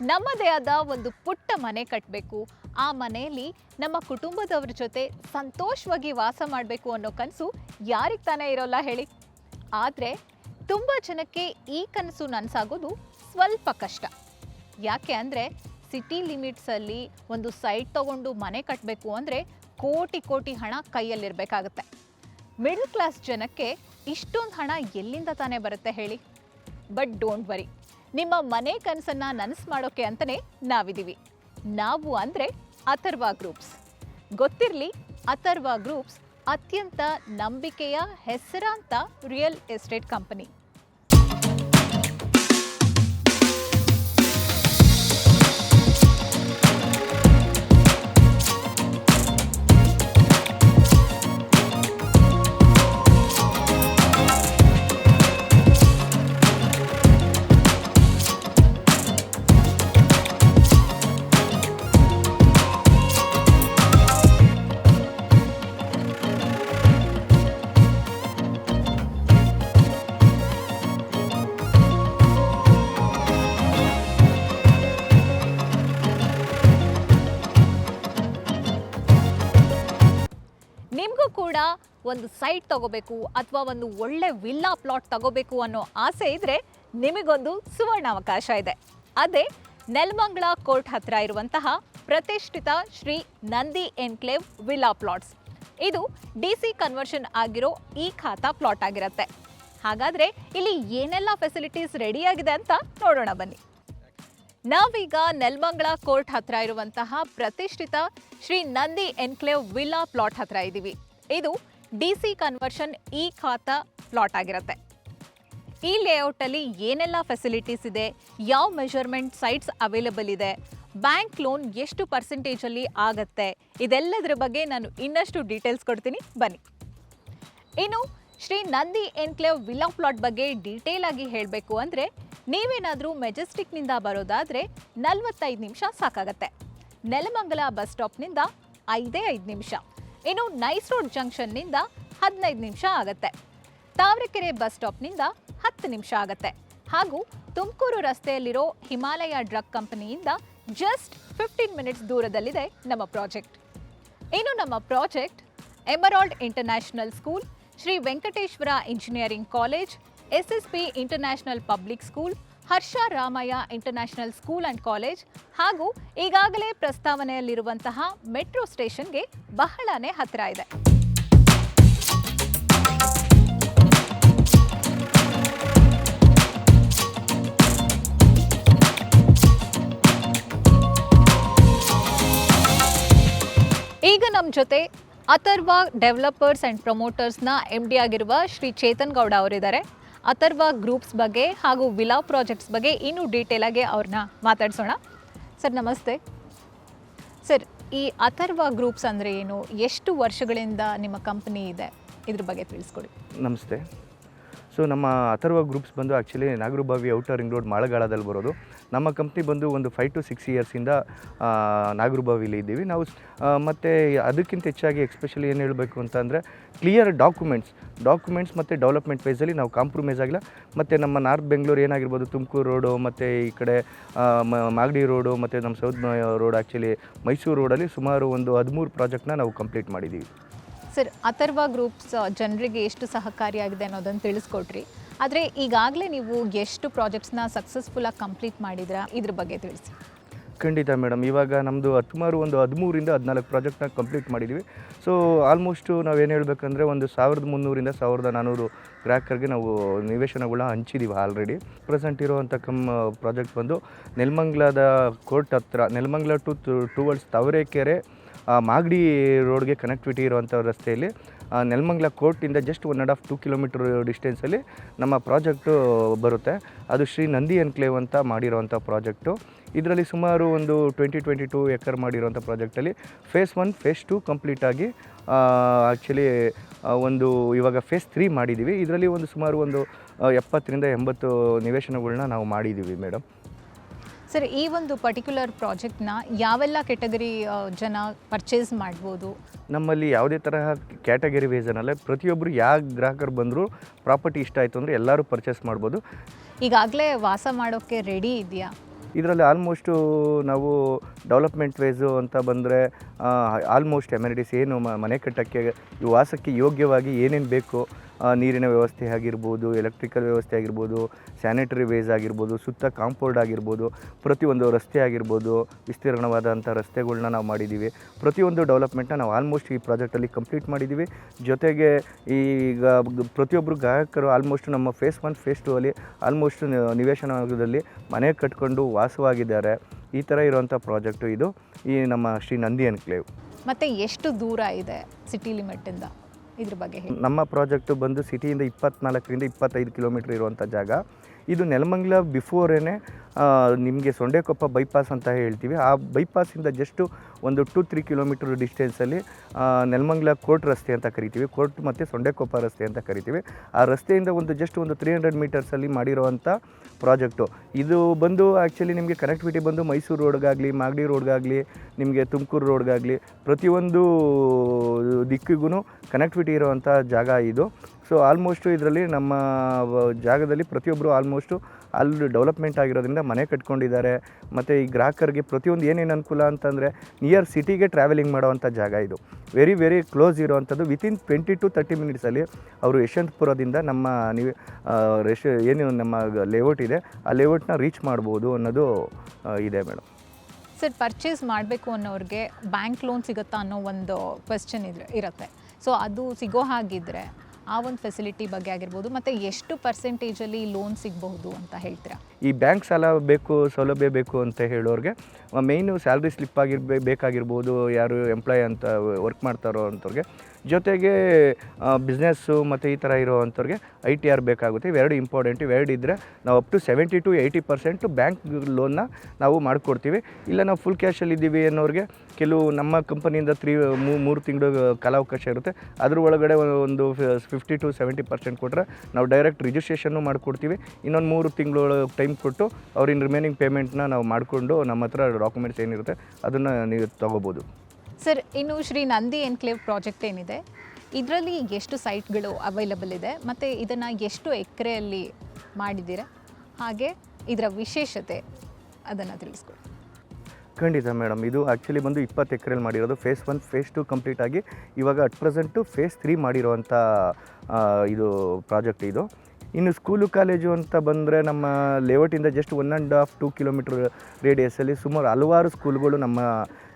ನಮ್ಮದೇ ಆದ ಒಂದು ಪುಟ್ಟ ಮನೆ ಕಟ್ಟಬೇಕು, ಆ ಮನೆಯಲ್ಲಿ ನಮ್ಮ ಕುಟುಂಬದವ್ರ ಜೊತೆ ಸಂತೋಷವಾಗಿ ವಾಸ ಮಾಡಬೇಕು ಅನ್ನೋ ಕನಸು ಯಾರಿಗೆ ತಾನೇ ಇರೋಲ್ಲ ಹೇಳಿ. ಆದರೆ ತುಂಬ ಜನಕ್ಕೆ ಈ ಕನಸು ನನಸಾಗೋದು ಸ್ವಲ್ಪ ಕಷ್ಟ. ಯಾಕೆ ಅಂದರೆ ಸಿಟಿ ಲಿಮಿಟ್ಸಲ್ಲಿ ಒಂದು ಸೈಟ್ ತಗೊಂಡು ಮನೆ ಕಟ್ಟಬೇಕು ಅಂದರೆ ಕೋಟಿ ಕೋಟಿ ಹಣ ಕೈಯಲ್ಲಿರಬೇಕಾಗತ್ತೆ. ಮಿಡಲ್ ಕ್ಲಾಸ್ ಜನಕ್ಕೆ ಇಷ್ಟೊಂದು ಹಣ ಎಲ್ಲಿಂದ ತಾನೇ ಬರುತ್ತೆ ಹೇಳಿ. ಬಟ್ ಡೋಂಟ್ ವರಿ, ನಿಮ್ಮ ಮನೆ ಕನಸನ್ನು ನನಸು ಮಾಡೋಕ್ಕೆ ಅಂತಲೇ ನಾವಿದ್ದೀವಿ. ನಾವು ಅಂದರೆ ಅಥರ್ವ ಗ್ರೂಪ್ಸ್. ಗೊತ್ತಿರಲಿ, ಅಥರ್ವ ಗ್ರೂಪ್ಸ್ ಅತ್ಯಂತ ನಂಬಿಕೆಯ ಹೆಸರಾಂತ ರಿಯಲ್ ಎಸ್ಟೇಟ್ ಕಂಪನಿ. ನಿಮಗೂ ಕೂಡ ಒಂದು ಸೈಟ್ ತಗೋಬೇಕು ಅಥವಾ ಒಂದು ಒಳ್ಳೆ ವಿಲ್ಲಾ ಪ್ಲಾಟ್ ತಗೋಬೇಕು ಅನ್ನೋ ಆಸೆ ಇದ್ದರೆ ನಿಮಗೊಂದು ಸುವರ್ಣಾವಕಾಶ ಇದೆ. ಅದೇ ನೆಲಮಂಗಲ ಕೋರ್ಟ್ ಹತ್ತಿರ ಇರುವಂತಹ ಪ್ರತಿಷ್ಠಿತ Shri Nandi enclave villa plots. ಇದು DC ಕನ್ವರ್ಷನ್ ಆಗಿರೋ ಈ ಖಾತಾ ಪ್ಲಾಟ್ ಆಗಿರುತ್ತೆ. ಹಾಗಾದರೆ ಇಲ್ಲಿ ಏನೆಲ್ಲ ಫೆಸಿಲಿಟೀಸ್ ರೆಡಿಯಾಗಿದೆ ಅಂತ ನೋಡೋಣ ಬನ್ನಿ. ನಾವೀಗ ನೆಲಮಂಗಲ ಕೋರ್ಟ್ ಹತ್ರ ಇರುವಂತಹ ಪ್ರತಿಷ್ಠಿತ Shri Nandi enclave villa plot ಹತ್ರ ಇದ್ದೀವಿ. ಇದು DC ಕನ್ವರ್ಷನ್ ಈ ಖಾತಾ ಪ್ಲಾಟ್ ಆಗಿರುತ್ತೆ. ಈ ಲೇಔಟಲ್ಲಿ ಏನೆಲ್ಲ ಫೆಸಿಲಿಟೀಸ್ ಇದೆ, ಯಾವ ಮೆಷರ್ಮೆಂಟ್ ಸೈಟ್ಸ್ ಅವೈಲೇಬಲ್ ಇದೆ, ಬ್ಯಾಂಕ್ ಲೋನ್ ಎಷ್ಟು ಪರ್ಸೆಂಟೇಜಲ್ಲಿ ಆಗತ್ತೆ, ಇದೆಲ್ಲದರ ಬಗ್ಗೆ ನಾನು ಇನ್ನಷ್ಟು ಡೀಟೇಲ್ಸ್ ಕೊಡ್ತೀನಿ ಬನ್ನಿ. ಇನ್ನು Shri Nandi enclave villa plot ಬಗ್ಗೆ ಡೀಟೇಲ್ ಆಗಿ ಹೇಳಬೇಕು ಅಂದರೆ ನೀವೇನಾದರೂ ಮೆಜೆಸ್ಟಿಕ್ನಿಂದ ಬರೋದಾದರೆ 45 ನಿಮಿಷ ಸಾಕಾಗತ್ತೆ. ನೆಲಮಂಗಲ ಬಸ್ ಸ್ಟಾಪ್ನಿಂದ 5 ನಿಮಿಷ. ಇನ್ನು ನೈಸ್ ರೋಡ್ ಜಂಕ್ಷನ್ನಿಂದ 15 ನಿಮಿಷ ಆಗುತ್ತೆ. ತಾವರೆಕೆರೆ ಬಸ್ ಸ್ಟಾಪ್ನಿಂದ 10 ನಿಮಿಷ ಆಗುತ್ತೆ. ಹಾಗೂ ತುಮಕೂರು ರಸ್ತೆಯಲ್ಲಿರೋ ಹಿಮಾಲಯ ಡ್ರಗ್ ಕಂಪನಿಯಿಂದ ಜಸ್ಟ್ 15 ಮಿನಿಟ್ಸ್ ದೂರದಲ್ಲಿದೆ ನಮ್ಮ ಪ್ರಾಜೆಕ್ಟ್. ಇನ್ನು ನಮ್ಮ project emerald international school, Shri Venkateshwara engineering college, SSP international public school, Harsha Ramaiah international school and college ಹಾಗೂ ಈಗಾಗಲೇ ಪ್ರಸ್ತಾವನೆಯಲ್ಲಿರುವಂತಹ ಮೆಟ್ರೋ ಸ್ಟೇಷನ್ಗೆ ಬಹಳನೇ ಹತ್ತಿರ ಇದೆ. ಈಗ ನಮ್ಮ ಜೊತೆ ಅಥರ್ವ ಡೆವಲಪರ್ಸ್ ಆ್ಯಂಡ್ ಪ್ರಮೋಟರ್ಸ್ನ MD ಆಗಿರುವ ಶ್ರೀ ಚೇತನ್ ಗೌಡ ಅವರಿದ್ದಾರೆ. ಅಥರ್ವ ಗ್ರೂಪ್ಸ್ ಬಗ್ಗೆ ಹಾಗೂ ವಿಲ್ಲಾ ಪ್ರಾಜೆಕ್ಟ್ಸ್ ಬಗ್ಗೆ ಇನ್ನೂ ಡೀಟೇಲ್ ಆಗಿ ಅವ್ರನ್ನ ಮಾತಾಡ್ಸೋಣ. ಸರ್ ನಮಸ್ತೆ. ಸರ್, ಈ ಅಥರ್ವ ಗ್ರೂಪ್ಸ್ ಅಂದರೆ ಏನು, ಎಷ್ಟು ವರ್ಷಗಳಿಂದ ನಿಮ್ಮ ಕಂಪನಿ ಇದೆ, ಇದ್ರ ಬಗ್ಗೆ ತಿಳಿಸ್ಕೊಡಿ. ನಮಸ್ತೆ. ಸೊ ನಮ್ಮ ಅಥರ್ವ ಗ್ರೂಪ್ಸ್ ಬಂದು actually Nagarbhavi outer ring road ಮಾಳಗಾಳದಲ್ಲಿ ಬರೋದು. ನಮ್ಮ ಕಂಪ್ನಿ ಬಂದು ಒಂದು 5 to 6 ಇಯರ್ಸಿಂದ ನಾಗರಬಾವಿಲಿ ಇದ್ದೀವಿ ನಾವು. ಮತ್ತು ಅದಕ್ಕಿಂತ ಹೆಚ್ಚಾಗಿ ಎಕ್ಸ್ಪೆಷಲಿ ಏನು ಹೇಳಬೇಕು ಅಂತಂದರೆ ಕ್ಲಿಯರ್ ಡಾಕ್ಯುಮೆಂಟ್ಸ್ ಮತ್ತು ಡೆವಲಪ್ಮೆಂಟ್ ಫೇಸಲ್ಲಿ ನಾವು ಕಾಂಪ್ರಮೈಸ್ ಆಗಿಲ್ಲ. ಮತ್ತು ನಮ್ಮ ನಾರ್ತ್ ಬೆಂಗಳೂರು ಏನಾಗಿರ್ಬೋದು, ತುಮಕೂರು ರೋಡು ಮತ್ತು ಈ ಕಡೆ ಮಾಗಡಿ ರೋಡು ಮತ್ತು ನಮ್ಮ ಸೌತ್ ರೋಡ್, ಆ್ಯಕ್ಚುಲಿ ಮೈಸೂರು ರೋಡಲ್ಲಿ ಸುಮಾರು ಒಂದು 13 ಪ್ರಾಜೆಕ್ಟ್ನ ನಾವು ಕಂಪ್ಲೀಟ್ ಮಾಡಿದ್ದೀವಿ. ಸರ್, ಅಥರ್ವ ಗ್ರೂಪ್ಸ್ ಜನರಿಗೆ ಎಷ್ಟು ಸಹಕಾರಿಯಾಗಿದೆ ಅನ್ನೋದನ್ನು ತಿಳಿಸ್ಕೊಟ್ರಿ. ಆದರೆ ಈಗಾಗಲೇ ನೀವು ಎಷ್ಟು ಪ್ರಾಜೆಕ್ಟ್ಸ್ನ ಸಕ್ಸಸ್ಫುಲ್ಲಾಗಿ ಕಂಪ್ಲೀಟ್ ಮಾಡಿದ್ರಾ, ಇದ್ರ ಬಗ್ಗೆ ತಿಳಿಸಿ. ಖಂಡಿತ ಮೇಡಮ್. ಇವಾಗ ನಮ್ಮದು ಸುಮಾರು ಒಂದು 13ರಿಂದ 14 ಪ್ರಾಜೆಕ್ಟ್ನ ಕಂಪ್ಲೀಟ್ ಮಾಡಿದ್ದೀವಿ. ಸೊ ಆಲ್ಮೋಸ್ಟು ನಾವೇನು ಹೇಳಬೇಕಂದ್ರೆ ಒಂದು 1300ರಿಂದ 1400 ಗ್ರಾಹಕರಿಗೆ ನಾವು ನಿವೇಶನಗಳನ್ನ ಹಂಚಿದ್ದೀವಿ ಆಲ್ರೆಡಿ. ಪ್ರೆಸೆಂಟ್ ಇರೋವಂಥ ಪ್ರಾಜೆಕ್ಟ್ ಬಂದು ನೆಲಮಂಗಲದ ಕೋರ್ಟ್ ಹತ್ರ, ನೆಲಮಂಗಲ ಟುವರ್ಡ್ಸ್ ತಾವರೆಕೆರೆ ಮಾಗಡಿ ರೋಡ್ಗೆ ಕನೆಕ್ಟಿವಿಟಿ ಇರುವಂಥ ರಸ್ತೆಯಲ್ಲಿ ನೆಲಮಂಗಲ ಕೋರ್ಟಿಂದ ಜಸ್ಟ್ 1.5-2 ಕಿಲೋಮೀಟರ್ ಡಿಸ್ಟೆನ್ಸಲ್ಲಿ ನಮ್ಮ ಪ್ರಾಜೆಕ್ಟು ಬರುತ್ತೆ. ಅದು ಶ್ರೀ ನಂದಿ ಎನ್ಕ್ಲೇವ್ ಅಂತ ಮಾಡಿರೋವಂಥ ಪ್ರಾಜೆಕ್ಟು. ಇದರಲ್ಲಿ ಸುಮಾರು ಒಂದು 22 ಎಕರ್ ಮಾಡಿರೋವಂಥ ಪ್ರಾಜೆಕ್ಟಲ್ಲಿ ಫೇಸ್ 1, ಫೇಸ್ 2 ಕಂಪ್ಲೀಟಾಗಿ ಆ್ಯಕ್ಚುಲಿ ಒಂದು ಇವಾಗ ಫೇಸ್ 3 ಮಾಡಿದ್ದೀವಿ. ಇದರಲ್ಲಿ ಒಂದು ಸುಮಾರು ಒಂದು 70ರಿಂದ 80 ನಿವೇಶನಗಳನ್ನ ನಾವು ಮಾಡಿದ್ದೀವಿ ಮೇಡಮ್. ಸರ್, ಈ ಒಂದು ಪರ್ಟಿಕ್ಯುಲರ್ ಪ್ರಾಜೆಕ್ಟ್ನ ಯಾವೆಲ್ಲ ಕೆಟಗರಿ ಜನ ಪರ್ಚೇಸ್ ಮಾಡ್ಬೋದು? ನಮ್ಮಲ್ಲಿ ಯಾವುದೇ ತರಹ ಕ್ಯಾಟಗರಿ ವೇಸನಲ್ಲ, ಪ್ರತಿಯೊಬ್ಬರು ಯಾವ ಗ್ರಾಹಕರು ಬಂದರೂ ಪ್ರಾಪರ್ಟಿ ಇಷ್ಟ ಆಯಿತು ಅಂದರೆ ಎಲ್ಲರೂ ಪರ್ಚೇಸ್ ಮಾಡ್ಬೋದು. ಈಗಾಗಲೇ ವಾಸ ಮಾಡೋಕ್ಕೆ ರೆಡಿ ಇದೆಯಾ? ಇದರಲ್ಲಿ ಆಲ್ಮೋಸ್ಟು ನಾವು ಡೆವಲಪ್ಮೆಂಟ್ ವೈಸು ಅಂತ ಬಂದರೆ ಆಲ್ಮೋಸ್ಟ್ ಎಮ್ಯುನಿಟೀಸ್ ಏನು ಮನೆ ಕಟ್ಟೋಕ್ಕೆ ವಾಸಕ್ಕೆ ಯೋಗ್ಯವಾಗಿ ಏನೇನು ಬೇಕು, ನೀರಿನ ವ್ಯವಸ್ಥೆ ಆಗಿರ್ಬೋದು, ಎಲೆಕ್ಟ್ರಿಕಲ್ ವ್ಯವಸ್ಥೆ ಆಗಿರ್ಬೋದು, ಸ್ಯಾನಿಟರಿ ವೇಸ್ ಆಗಿರ್ಬೋದು, ಸುತ್ತ ಕಾಂಪೌಂಡ್ ಆಗಿರ್ಬೋದು, ಪ್ರತಿಯೊಂದು ರಸ್ತೆ ಆಗಿರ್ಬೋದು, ವಿಸ್ತೀರ್ಣವಾದಂಥ ರಸ್ತೆಗಳ್ನ ನಾವು ಮಾಡಿದ್ದೀವಿ. ಪ್ರತಿಯೊಂದು ಡೆವಲಪ್ಮೆಂಟ್ನ ನಾವು ಆಲ್ಮೋಸ್ಟ್ ಈ ಪ್ರಾಜೆಕ್ಟಲ್ಲಿ ಕಂಪ್ಲೀಟ್ ಮಾಡಿದ್ದೀವಿ. ಜೊತೆಗೆ ಈಗ ಪ್ರತಿಯೊಬ್ಬರು ಗ್ರಾಹಕರು ಆಲ್ಮೋಸ್ಟ್ ನಮ್ಮ ಫೇಸ್ 1 ಫೇಸ್ 2 ಅಲ್ಲಿ ಆಲ್ಮೋಸ್ಟ್ ನಿವೇಶನದಲ್ಲಿ ಮನೆ ಕಟ್ಕೊಂಡು ವಾಸವಾಗಿದ್ದಾರೆ. ಈ ಥರ ಇರುವಂಥ ಪ್ರಾಜೆಕ್ಟು ಇದು ಈ ನಮ್ಮ ಶ್ರೀ ನಂದಿ ಎನ್ಕ್ಲೇವ್. ಮತ್ತು ಎಷ್ಟು ದೂರ ಇದೆ ಸಿಟಿ ಲಿಮಿಟಿಂದ, ಇದ್ರ ಬಗ್ಗೆ ಹೇಳಿ. ನಮ್ಮ ಪ್ರಾಜೆಕ್ಟು ಬಂದು ಸಿಟಿಯಿಂದ 24ರಿಂದ 25 ಕಿಲೋಮೀಟ್ರ್ ಇರುವಂಥ ಜಾಗ. ಇದು ನೆಲಮಂಗಲ ಬಿಫೋರೇನೆ ನಿಮಗೆ ಸೊಂಡೆಕೊಪ್ಪ ಬೈಪಾಸ್ ಅಂತ ಹೇಳ್ತೀವಿ. ಆ ಬೈಪಾಸಿಂದ ಜಸ್ಟು ಒಂದು 2-3 ಕಿಲೋಮೀಟ್ರ್ ಡಿಸ್ಟೆನ್ಸಲ್ಲಿ ನೆಲಮಂಗಲ ಕೋರ್ಟ್ ರಸ್ತೆ ಅಂತ ಕರಿತೀವಿ, ಕೋರ್ಟ್ ಮತ್ತು ಸೊಂಡೆಕೊಪ್ಪ ರಸ್ತೆ ಅಂತ ಕರಿತೀವಿ. ಆ ರಸ್ತೆಯಿಂದ ಒಂದು 300 ಮೀಟರ್ಸಲ್ಲಿ ಮಾಡಿರೋವಂಥ ಪ್ರಾಜೆಕ್ಟು. ಇದು ಬಂದು ಆ್ಯಕ್ಚುಲಿ ನಿಮಗೆ ಕನೆಕ್ಟಿವಿಟಿ ಬಂದು ಮೈಸೂರು ರೋಡ್ಗಾಗಲಿ, ಮಾಗಡಿ ರೋಡ್ಗಾಗಲಿ, ನಿಮಗೆ ತುಮಕೂರು ರೋಡ್ಗಾಗಲಿ ಪ್ರತಿಯೊಂದು ದಿಕ್ಕಿಗೂ ಕನೆಕ್ಟಿವಿಟಿ ಇರೋವಂಥ ಜಾಗ ಇದು. ಸೊ ಆಲ್ಮೋಸ್ಟು ಇದರಲ್ಲಿ ನಮ್ಮ ಜಾಗದಲ್ಲಿ ಪ್ರತಿಯೊಬ್ಬರು ಆಲ್ಮೋಸ್ಟು ಅಲ್ಲಿ ಡೆವಲಪ್ಮೆಂಟ್ ಆಗಿರೋದ್ರಿಂದ ಮನೆ ಕಟ್ಕೊಂಡಿದ್ದಾರೆ. ಮತ್ತು ಈ ಗ್ರಾಹಕರಿಗೆ ಪ್ರತಿಯೊಂದು ಏನೇನು ಅನುಕೂಲ ಅಂತಂದರೆ ನಿಯರ್ ಸಿಟಿಗೆ ಟ್ರಾವೆಲಿಂಗ್ ಮಾಡೋವಂಥ ಜಾಗ ಇದು. ವೆರಿ ವೆರಿ ಕ್ಲೋಸ್ ಇರೋವಂಥದ್ದು. ವಿತಿನ್ 20 to 30 ಮಿನಿಟ್ಸಲ್ಲಿ ಅವರು ಯಶವಂತಪುರದಿಂದ ನಮ್ಮ ಏನು ನಮ್ಮ ಲೇಔಟ್ ಇದೆ ಆ ಲೇಔಟ್ನ ರೀಚ್ ಮಾಡ್ಬೋದು ಅನ್ನೋದು ಇದೆ ಮೇಡಮ್. ಸರ್, ಪರ್ಚೇಸ್ ಮಾಡಬೇಕು ಅನ್ನೋರಿಗೆ ಬ್ಯಾಂಕ್ ಲೋನ್ ಸಿಗುತ್ತಾ ಅನ್ನೋ ಒಂದು ಕ್ವೆಶ್ಚನ್ ಇರುತ್ತೆ. ಸೊ ಅದು ಸಿಗೋ ಹಾಗಿದ್ರೆ ಆ ಒಂದು ಫೆಸಿಲಿಟಿ ಬಗ್ಗೆ ಆಗಿರ್ಬೋದು, ಮತ್ತು ಎಷ್ಟು ಪರ್ಸೆಂಟೇಜಲ್ಲಿ ಲೋನ್ ಸಿಗಬಹುದು ಅಂತ ಹೇಳ್ತೀರಾ? ಈ ಬ್ಯಾಂಕ್ ಸಾಲ ಸೌಲಭ್ಯ ಬೇಕು ಅಂತ ಹೇಳೋರಿಗೆ ಮೇಯ್ನು ಸ್ಯಾಲ್ರಿ ಸ್ಲಿಪ್ ಬೇಕಾಗಿರ್ಬೋದು, ಯಾರು ಎಂಪ್ಲಾಯ್ ಅಂತ ವರ್ಕ್ ಮಾಡ್ತಾರೋ ಅಂಥವ್ರಿಗೆ, ಜೊತೆಗೆ ಬಿಸ್ನೆಸ್ಸು ಮತ್ತು ಈ ಥರ ಇರೋವಂಥವ್ರಿಗೆ ITR ಬೇಕಾಗುತ್ತೆ. ಇವೆರಡು ಇಂಪಾರ್ಟೆಂಟ್. ಇವೆರಡು ಇದ್ದರೆ ನಾವು ಅಪ್ ಟು 70 to 80% ಬ್ಯಾಂಕ್ ಲೋನ್ನ ನಾವು ಮಾಡಿಕೊಡ್ತೀವಿ. ಇಲ್ಲ ನಾವು ಫುಲ್ ಕ್ಯಾಶಲ್ಲಿ ಇದ್ದೀವಿ ಅನ್ನೋರಿಗೆ ಕೆಲವು ನಮ್ಮ ಕಂಪನಿಯಿಂದ 3 ತಿಂಗಳು ಕಾಲಾವಕಾಶ ಇರುತ್ತೆ. ಅದ್ರ ಒಳಗಡೆ ಒಂದು 50 to 70% ಕೊಟ್ಟರೆ ನಾವು ಡೈರೆಕ್ಟ್ ರಿಜಿಸ್ಟ್ರೇಷನ್ನು ಮಾಡಿಕೊಡ್ತೀವಿ. ಇನ್ನೊಂದು 3 ತಿಂಗಳು ಟೈಮ್ ಕೊಟ್ಟು ಅವ್ರಿನ ರಿಮೈನಿಂಗ್ ಪೇಮೆಂಟ್ನ ನಾವು ಮಾಡಿಕೊಂಡು ನಮ್ಮ ಹತ್ರ ಡಾಕ್ಯುಮೆಂಟ್ಸ್ ಏನಿರುತ್ತೆ ಅದನ್ನು ನೀವು ತೊಗೋಬೋದು. ಸರ್, ಇನ್ನು ಶ್ರೀ ನಂದಿ ಎನ್ಕ್ಲೇವ್ ಪ್ರಾಜೆಕ್ಟ್ ಏನಿದೆ, ಇದರಲ್ಲಿ ಎಷ್ಟು ಸೈಟ್ಗಳು ಅವೈಲಬಲ್ ಇದೆ ಮತ್ತು ಇದನ್ನು ಎಷ್ಟು ಎಕರೆಯಲ್ಲಿ ಮಾಡಿದ್ದೀರಾ, ಹಾಗೆ ಇದರ ವಿಶೇಷತೆ ಅದನ್ನು ತಿಳಿಸ್ಕೊಡಿ. ಖಂಡಿತ ಮೇಡಮ್. ಇದು ಆ್ಯಕ್ಚುಲಿ ಬಂದು 20 ಎಕರೆಯಲ್ಲಿ ಮಾಡಿರೋದು. ಫೇಸ್ 1 ಫೇಸ್ 2 ಕಂಪ್ಲೀಟ್ ಆಗಿ ಇವಾಗ ಅಟ್ ಪ್ರೆಸೆಂಟು ಫೇಸ್ 3 ಮಾಡಿರೋವಂಥ ಇದು ಪ್ರಾಜೆಕ್ಟ್ ಇದು. ಇನ್ನು ಸ್ಕೂಲು ಕಾಲೇಜು ಅಂತ ಬಂದರೆ ನಮ್ಮ ಲೇಔಟಿಂದ ಜಸ್ಟ್ 1.5-2 ಕಿಲೋಮೀಟ್ರ್ ರೇಡಿಯಸಲ್ಲಿ ಸುಮಾರು ಹಲವಾರು ಸ್ಕೂಲ್ಗಳು ನಮ್ಮ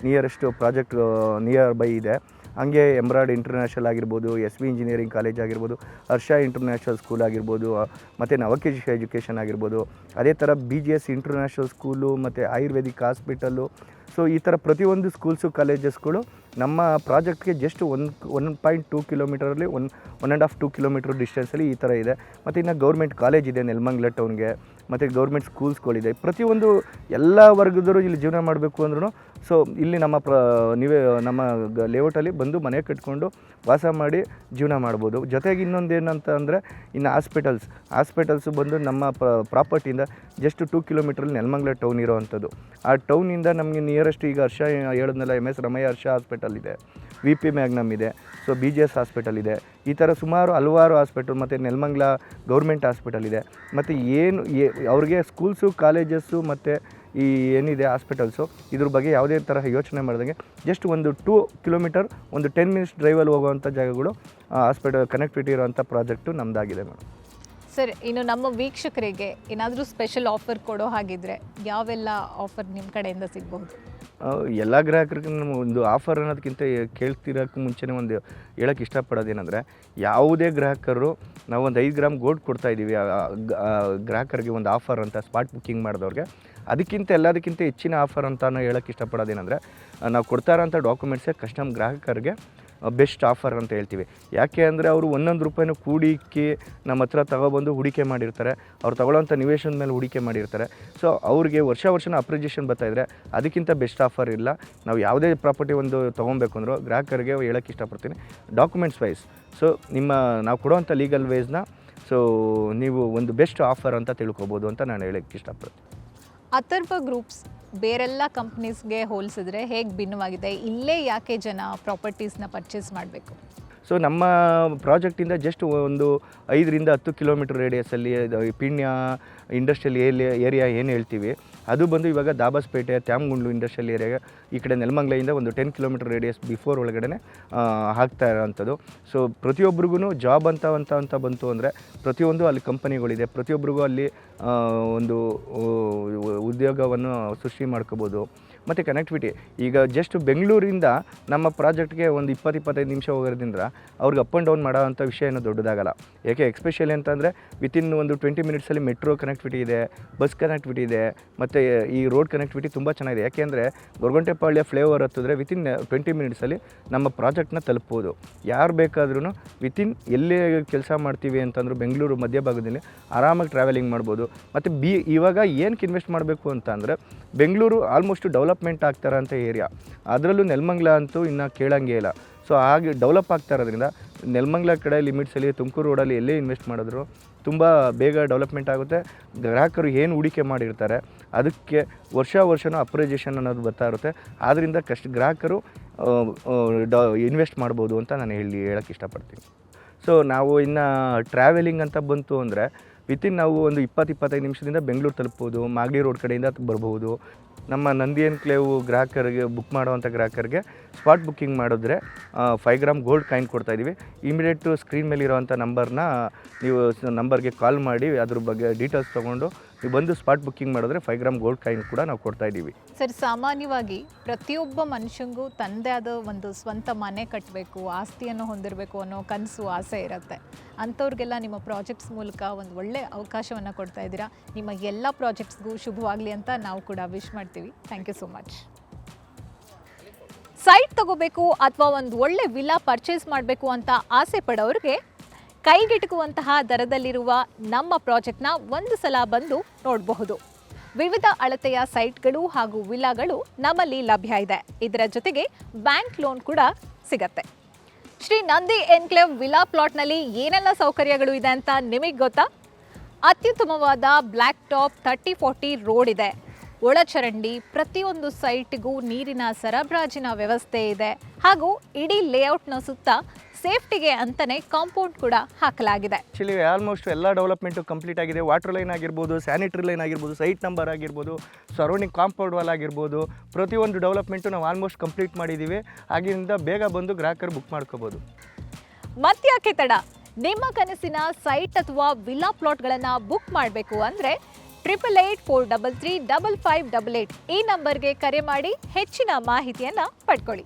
ನಿಯರೆಸ್ಟ್ ಪ್ರಾಜೆಕ್ಟ್ ನಿಯರ್ ಬೈ ಇದೆ. ಹಂಗೆ ಎಮ್ರಾಯ್ಡ್ ಇಂಟರ್ನ್ಯಾಷನಲ್ ಆಗಿರ್ಬೋದು, SV ಇಂಜಿನಿಯರಿಂಗ್ ಕಾಲೇಜ್ ಆಗಿರ್ಬೋದು, ಹರ್ಷ ಇಂಟರ್ನ್ಯಾಷನಲ್ ಸ್ಕೂಲ್ ಆಗಿರ್ಬೋದು, ಮತ್ತು ನವಕೇಶ್ ಎಜುಕೇಷನ್ ಆಗಿರ್ಬೋದು, ಅದೇ ಥರ BGS ಇಂಟರ್ನ್ಯಾಷನಲ್ ಸ್ಕೂಲು ಮತ್ತು ಆಯುರ್ವೇದಿಕ್ ಹಾಸ್ಪಿಟಲ್ಲು. ಸೊ ಈ ಥರ ಪ್ರತಿಯೊಂದು ಸ್ಕೂಲ್ಸು ಕಾಲೇಜಸ್ಗಳು ನಮ್ಮ ಪ್ರಾಜೆಕ್ಟ್ಗೆ ಜಸ್ಟ್ 1.2 ಕಿಲೋಮೀಟರಲ್ಲಿ 1.5-2 ಕಿಲೋಮೀಟ್ರ್ ಡಿಸ್ಟೆನ್ಸಲ್ಲಿ ಈ ಥರ ಇದೆ. ಮತ್ತು ಇನ್ನು ಗೌರ್ಮೆಂಟ್ ಕಾಲೇಜ್ ಇದೆ ನೆಲಮಂಗಲ ಟೌನ್ಗೆ, ಮತ್ತು ಗೌರ್ಮೆಂಟ್ ಸ್ಕೂಲ್ಸ್ಗಳಿದೆ. ಪ್ರತಿಯೊಂದು ಎಲ್ಲ ವರ್ಗದವರು ಇಲ್ಲಿ ಜೀವನ ಮಾಡಬೇಕು ಅಂದ್ರೂ ಸೊ ಇಲ್ಲಿ ನಮ್ಮ ನಮ್ಮ ಲೇಔಟಲ್ಲಿ ಬಂದು ಮನೆ ಕಟ್ಕೊಂಡು ವಾಸ ಮಾಡಿ ಜೀವನ ಮಾಡ್ಬೋದು. ಜೊತೆಗೆ ಇನ್ನೊಂದು ಏನಂತ ಅಂದರೆ ಇನ್ನು ಹಾಸ್ಪಿಟಲ್ಸು ಬಂದು ನಮ್ಮ ಪ್ರಾಪರ್ಟಿಯಿಂದ ಜಸ್ಟ್ 2 ಕಿಲೋಮೀಟ್ರಲ್ಲಿ ನೆಲಮಂಗಲ ಟೌನ್ ಇರೋವಂಥದ್ದು. ಆ ಟೌನಿಂದ ನಮಗೆ ನಿಯರೆಸ್ಟ್ ಈಗ ಹರ್ಷ ಹೇಳಿದ್ನಲ್ಲ, MS ರಮಯ್ಯ ಹರ್ಷ ಹಾಸ್ಪಿಟಲ್ ಇದೆ, VP ಮ್ಯಾಗ್ನಮ್ ಇದೆ, ಸೊ BGS ಹಾಸ್ಪಿಟಲ್ ಇದೆ. ಈ ಥರ ಸುಮಾರು ಹಲವಾರು ಹಾಸ್ಪಿಟಲ್, ಮತ್ತು ನೆಲಮಂಗಲ ಗೌರ್ಮೆಂಟ್ ಹಾಸ್ಪಿಟಲ್ ಇದೆ. ಮತ್ತು ಅವ್ರಿಗೆ ಸ್ಕೂಲ್ಸು ಕಾಲೇಜಸ್ಸು ಮತ್ತು ಈ ಏನಿದೆ ಹಾಸ್ಪಿಟಲ್ಸು ಇದ್ರ ಬಗ್ಗೆ ಯಾವುದೇ ಥರ ಯೋಚನೆ ಮಾಡಿದಂಗೆ ಜಸ್ಟ್ ಒಂದು 2 ಕಿಲೋಮೀಟರ್, ಒಂದು 10 ಮಿನಿಟ್ಸ್ ಡ್ರೈವಲ್ಲಿ ಹೋಗುವಂಥ ಜಾಗಗಳು ಹಾಸ್ಪಿಟಲ್ ಕನೆಕ್ಟಿವಿಟಿ ಇರೋವಂಥ ಪ್ರಾಜೆಕ್ಟು ನಮ್ಮದಾಗಿದೆ ಮೇಡಮ್. ಸರ್, ಇನ್ನು ನಮ್ಮ ವೀಕ್ಷಕರಿಗೆ ಏನಾದರೂ ಸ್ಪೆಷಲ್ ಆಫರ್ ಕೊಡೋ ಹಾಗಿದ್ರೆ ಯಾವೆಲ್ಲ ಆಫರ್ ನಿಮ್ಮ ಕಡೆಯಿಂದ ಸಿಗ್ಬಹುದು? ಎಲ್ಲ ಗ್ರಾಹಕರಿಗೆ ನಮ್ಮ ಒಂದು ಆಫರ್ ಅನ್ನೋದಕ್ಕಿಂತ ಕೇಳ್ತಿರೋಕ್ಕೆ ಮುಂಚೆನೇ ಒಂದು ಹೇಳೋಕ್ಕೆ ಇಷ್ಟಪಡೋದೇನೆಂದರೆ, ಯಾವುದೇ ಗ್ರಾಹಕರು ನಾವು ಒಂದು 5 ಗ್ರಾಮ್ ಗೋಲ್ಡ್ ಕೊಡ್ತಾಯಿದ್ದೀವಿ ಗ್ರಾಹಕರಿಗೆ ಒಂದು ಆಫರ್ ಅಂತ ಸ್ಪಾಟ್ ಬುಕ್ಕಿಂಗ್ ಮಾಡಿದವ್ರಿಗೆ. ಎಲ್ಲದಕ್ಕಿಂತ ಹೆಚ್ಚಿನ ಆಫರ್ ಅಂತ ಹೇಳೋಕ್ಕೆ ಇಷ್ಟಪಡೋದೇನೆಂದರೆ, ನಾವು ಕೊಡ್ತಾ ಇರೋಂಥ ಡಾಕ್ಯುಮೆಂಟ್ಸೇ ಕಸ್ಟಮ್ ಗ್ರಾಹಕರಿಗೆ ಬೆಸ್ಟ್ ಆಫರ್ ಅಂತ ಹೇಳ್ತೀವಿ. ಯಾಕೆ ಅಂದರೆ ಅವರು 1 ರೂಪಾಯಿನೂ ಕೂಡಿಕ್ಕಿ ನಮ್ಮ ಹತ್ರ ತಗೊಬಂದು ಹೂಡಿಕೆ ಮಾಡಿರ್ತಾರೆ. ಅವ್ರು ತಗೊಳ್ಳೋಂಥ ನಿವೇಶನದ ಮೇಲೆ ಹೂಡಿಕೆ ಮಾಡಿರ್ತಾರೆ. ಸೊ ಅವ್ರಿಗೆ ವರ್ಷ ಅಪ್ರಿಜಿಯೇಷನ್ ಬರ್ತಾಯಿದ್ರೆ ಅದಕ್ಕಿಂತ ಬೆಸ್ಟ್ ಆಫರ್ ಇಲ್ಲ. ನಾವು ಯಾವುದೇ ಪ್ರಾಪರ್ಟಿ ಒಂದು ತೊಗೊಬೇಕು ಅಂದರೂ ಗ್ರಾಹಕರಿಗೆ ಹೇಳೋಕ್ಕೆ ಇಷ್ಟಪಡ್ತೀನಿ, ಡಾಕ್ಯುಮೆಂಟ್ಸ್ ವೈಸ್ ಸೊ ನಾವು ಕೊಡುವಂಥ ಲೀಗಲ್ ವೈಸ್ನ ಸೊ ನೀವು ಒಂದು ಬೆಸ್ಟ್ ಆಫರ್ ಅಂತ ತಿಳ್ಕೊಬೋದು ಅಂತ ನಾನು ಹೇಳೋಕ್ಕೆ ಇಷ್ಟಪಡ್ತೀನಿ. ಅಥರ್ವ ಗ್ರೂಪ್ಸ್ ಬೇರೆಲ್ಲ ಕಂಪ್ನೀಸ್ಗೆ ಹೋಲಿಸಿದ್ರೆ ಹೇಗೆ ಭಿನ್ನವಾಗಿದೆ? ಇಲ್ಲೇ ಯಾಕೆ ಜನ ಪ್ರಾಪರ್ಟೀಸ್ನ ಪರ್ಚೇಸ್ ಮಾಡಬೇಕು? ಸೊ ನಮ್ಮ ಪ್ರಾಜೆಕ್ಟಿಂದ ಜಸ್ಟ್ ಒಂದು 5-10 ಕಿಲೋಮೀಟರ್ ರೇಡಿಯಸಲ್ಲಿ ಪೀಣ್ಯ ಇಂಡಸ್ಟ್ರಿಯಲ್ ಏರಿಯಾ ಏನು ಹೇಳ್ತೀವಿ ಅದು ಬಂದು ಇವಾಗ ದಾಬಾಸ್ಪೇಟೆ ತ್ಯಾಮಗುಂಡ್ಲು ಇಂಡಸ್ಟ್ರಿಯಲ್ ಏರಿಯಾಗೆ ಈ ಕಡೆ ನೆಲಮಂಗಲದಿಂದ ಒಂದು 10 ಕಿಲೋಮೀಟರ್ ರೇಡಿಯಸ್ ಬಿಫೋರ್ ಒಳಗಡೆ ಆಗ್ತಾ ಇರೋವಂಥದ್ದು. ಸೊ ಪ್ರತಿಯೊಬ್ಬರಿಗೂ ಜಾಬ್ ಅಂತ ಬಂತು ಅಂದರೆ ಪ್ರತಿಯೊಂದು ಅಲ್ಲಿ ಕಂಪನಿಗಳಿದೆ, ಪ್ರತಿಯೊಬ್ಬರಿಗೂ ಅಲ್ಲಿ ಒಂದು ಉದ್ಯೋಗವನ್ನು ಸೃಷ್ಟಿ ಮಾಡ್ಕೋಬೋದು. ಮತ್ತು ಕನೆಕ್ಟಿವಿಟಿ ಈಗ ಜಸ್ಟ್ ಬೆಂಗಳೂರಿಂದ ನಮ್ಮ ಪ್ರಾಜೆಕ್ಟ್ಗೆ ಒಂದು 20-25 ನಿಮಿಷ ಹೋಗೋದ್ರಿಂದ ಅವ್ರಿಗೆ ಅಪ್ ಆ್ಯಂಡ್ ಡೌನ್ ಮಾಡೋ ಅಂಥ ವಿಷಯ ಏನೂ ದೊಡ್ಡದಾಗಲ್ಲ. ಯಾಕೆ ಎಕ್ಸ್ಪೆಷಲಿ ಅಂತಂದರೆ ವಿತಿನ್ ಒಂದು 20 ಮಿನಿಟ್ಸಲ್ಲಿ ಮೆಟ್ರೋ ಕನೆಕ್ಟಿವಿಟಿ ಇದೆ, ಬಸ್ ಕನೆಕ್ಟಿವಿಟಿ ಇದೆ, ಮತ್ತು ಈ ರೋಡ್ ಕನೆಕ್ಟಿವಿಟಿ ತುಂಬ ಚೆನ್ನಾಗಿದೆ. ಯಾಕೆಂದರೆ ಗೊರಗುಂಟೆಪಾಳ್ಯ ಫ್ಲೈಓವರ್ ಹತ್ತಿದ್ರೆ ವಿತಿನ್ 20 ಮಿನಿಟ್ಸಲ್ಲಿ ನಮ್ಮ ಪ್ರಾಜೆಕ್ಟ್ನ ತಲುಪ್ಬೋದು. ಯಾರು ಬೇಕಾದ್ರೂ ವಿತಿನ್ ಎಲ್ಲೇ ಕೆಲಸ ಮಾಡ್ತೀವಿ ಅಂತಂದ್ರು ಬೆಂಗಳೂರು ಮಧ್ಯಭಾಗದಲ್ಲಿ ಆರಾಮಾಗಿ ಟ್ರಾವೆಲಿಂಗ್ ಮಾಡ್ಬೋದು. ಮತ್ತು ಇವಾಗ ಏನಕ್ಕೆ ಇನ್ವೆಸ್ಟ್ ಮಾಡಬೇಕು ಅಂತ ಅಂದರೆ ಬೆಂಗಳೂರು ಆಲ್ಮೋಸ್ಟ್ ಡೆವಲಪ್ಮೆಂಟ್ ಆಗ್ತಾರಂಥ ಏರಿಯಾ, ಅದರಲ್ಲೂ ನೆಲಮಂಗಲ ಅಂತೂ ಇನ್ನು ಕೇಳಂಗೇ ಇಲ್ಲ. ಸೊ ಹಾಗೆ ಡೆವಲಪ್ ಆಗ್ತಾ ಇರೋದ್ರಿಂದ ನೆಲಮಂಗಲ ಕಡೆ ಲಿಮಿಟ್ಸಲ್ಲಿ ತುಮಕೂರು ರೋಡಲ್ಲಿ ಎಲ್ಲೇ ಇನ್ವೆಸ್ಟ್ ಮಾಡಿದ್ರು ತುಂಬ ಬೇಗ ಡೆವಲಪ್ಮೆಂಟ್ ಆಗುತ್ತೆ. ಗ್ರಾಹಕರು ಏನು ಹೂಡಿಕೆ ಮಾಡಿರ್ತಾರೆ ಅದಕ್ಕೆ ವರ್ಷನೂ ಅಪ್ರೈಸೇಷನ್ ಅನ್ನೋದು ಬರ್ತಾ ಇರುತ್ತೆ. ಆದ್ದರಿಂದ ಗ್ರಾಹಕರು ಇನ್ವೆಸ್ಟ್ ಮಾಡ್ಬೋದು ಅಂತ ನಾನು ಹೇಳೋಕ್ಕೆ ಇಷ್ಟಪಡ್ತೀನಿ. ಸೊ ನಾವು ಇನ್ನು ಟ್ರಾವೆಲಿಂಗ್ ಅಂತ ಬಂತು ಅಂದರೆ ವಿತಿನ್ ನಾವು ಒಂದು 20-25 ನಿಮಿಷದಿಂದ ಬೆಂಗಳೂರು ತಲುಪ್ಬೋದು. ಮಾಗಡಿ ರೋಡ್ ಕಡೆಯಿಂದ ಬರ್ಬೋದು. ನಮ್ಮ ನಂದಿ ಎನ್ಕ್ಲೇವ್ ಗ್ರಾಹಕರಿಗೆ ಬುಕ್ ಮಾಡುವಂಥ ಗ್ರಾಹಕರಿಗೆ ಸ್ಪಾಟ್ ಬುಕ್ಕಿಂಗ್ ಮಾಡಿದ್ರೆ 5 ಗ್ರಾಮ್ ಗೋಲ್ಡ್ ಕಾಯಿನ್ ಕೊಡ್ತಾಯಿದ್ದೀವಿ. ಇಮಿಡಿಯೇಟು ಸ್ಕ್ರೀನ್ ಮೇಲಿರೋವಂಥ ನಂಬರ್ನ ನೀವು ನಂಬರ್ಗೆ ಕಾಲ್ ಮಾಡಿ ಅದ್ರ ಬಗ್ಗೆ ಡೀಟೇಲ್ಸ್ ತೊಗೊಂಡು ನೀವು ಬಂದು ಸ್ಪಾಟ್ ಬುಕ್ಕಿಂಗ್ ಮಾಡಿದ್ರೆ 5 ಗ್ರಾಮ್ ಗೋಲ್ಡ್ ಕಾಯಿನ್ ಕೂಡ ನಾವು ಕೊಡ್ತಾಯಿದ್ದೀವಿ. ಸರ್, ಸಾಮಾನ್ಯವಾಗಿ ಪ್ರತಿಯೊಬ್ಬ ಮನುಷ್ಯಂಗೂ ತಂದೆ ಆದ ಒಂದು ಸ್ವಂತ ಮನೆ ಕಟ್ಟಬೇಕು, ಆಸ್ತಿಯನ್ನು ಹೊಂದಿರಬೇಕು ಅನ್ನೋ ಕನಸು ಆಸೆ ಇರುತ್ತೆ. ಅಂಥವ್ರಿಗೆಲ್ಲ ನಿಮ್ಮ ಪ್ರಾಜೆಕ್ಟ್ಸ್ ಮೂಲಕ ಒಂದು ಒಳ್ಳೆ ಅವಕಾಶವನ್ನು ಕೊಡ್ತಾ ಇದ್ದೀರಾ. ನಿಮ್ಮ ಎಲ್ಲ ಪ್ರಾಜೆಕ್ಟ್ಸ್ಗೂ ಶುಭವಾಗಲಿ ಅಂತ ನಾವು ಕೂಡ ವಿಶ್ ಮಾಡ್ತೀವಿ. Thank you so much. Site ತಗೋಬೇಕು ಅಥವಾ ಒಂದು ಒಳ್ಳೆ ವಿಲ್ಲಾ ಪರ್ಚೇಸ್ ಮಾಡಬೇಕು ಅಂತ ಆಸೆ ಪಡೋರಿಗೆ ಕೈಗೆಟುಕುವಂತಹ ದರದಲ್ಲಿರುವ ನಮ್ಮ ಪ್ರಾಜೆಕ್ಟ್ನ ಒಂದು ಸಲ ಬಂದು ನೋಡಬಹುದು. ವಿವಿಧ ಅಳತೆಯ ಸೈಟ್ಗಳು ಹಾಗೂ ವಿಲ್ಲಾಗಳು ನಮ್ಮಲ್ಲಿ ಲಭ್ಯ ಇದೆ. ಇದರ ಜೊತೆಗೆ ಬ್ಯಾಂಕ್ ಲೋನ್ ಕೂಡ ಸಿಗತ್ತೆ. ಶ್ರೀ ನಂದಿ ಎನ್ಕ್ಲೇವ್ ವಿಲ್ಲಾ ಪ್ಲಾಟ್ನಲ್ಲಿ ಏನೆಲ್ಲ ಸೌಕರ್ಯಗಳು ಇದೆ ಅಂತ ನಿಮಗೆ ಗೊತ್ತಾ? ಅತ್ಯುತ್ತಮವಾದ ಬ್ಲ್ಯಾಕ್ ಟಾಪ್ 30-40 ರೋಡ್ ಇದೆ. ಒಳಚರಂಡಿ, ಪ್ರತಿಯೊಂದು ಸೈಟ್ಗೂ ನೀರಿನ ಸರಬರಾಜಿನ ವ್ಯವಸ್ಥೆ ಇದೆ. ಹಾಗೂ ಇಡೀ ಲೇಔಟ್ನ ಸುತ್ತ ಸೇಫ್ಟಿಗೆ ಅಂತಲೇ ಕಾಂಪೌಂಡ್ ಕೂಡ ಹಾಕಲಾಗಿದೆ. ಆ್ಯಕ್ಚುಲಿ ಆಲ್ಮೋಸ್ಟ್ ಎಲ್ಲ ಡೆವಲಪ್ಮೆಂಟು ಕಂಪ್ಲೀಟ್ ಆಗಿದೆ. ವಾಟರ್ ಲೈನ್ ಆಗಿರ್ಬೋದು, ಸ್ಯಾನಿಟರಿ ಲೈನ್ ಆಗಿರ್ಬೋದು, ಸೈಟ್ ನಂಬರ್ ಆಗಿರ್ಬೋದು, ಸರೌಂಡಿಂಗ್ ಕಾಂಪೌಂಡ್ ವಾಲ್ ಆಗಿರ್ಬೋದು, ಪ್ರತಿಯೊಂದು ಡೆವಲಪ್ಮೆಂಟು ನಾವು ಆಲ್ಮೋಸ್ಟ್ ಕಂಪ್ಲೀಟ್ ಮಾಡಿದ್ದೀವಿ. ಆಗಿಂದ ಬೇಗ ಬಂದು ಗ್ರಾಹಕರು ಬುಕ್ ಮಾಡ್ಕೋಬೋದು. ಮತ್ತ್ಯಾಕೆ ತಡ? ನಿಮ್ಮ ಕನಸಿನ ಸೈಟ್ ಅಥವಾ ವಿಲ್ಲಾ ಪ್ಲಾಟ್ಗಳನ್ನು ಬುಕ್ ಮಾಡಬೇಕು ಅಂದರೆ 8884335588 ಈ ನಂಬರ್ಗೆ ಕರೆ ಮಾಡಿ ಹೆಚ್ಚಿನ ಮಾಹಿತಿಯನ್ನು ಪಡ್ಕೊಳ್ಳಿ.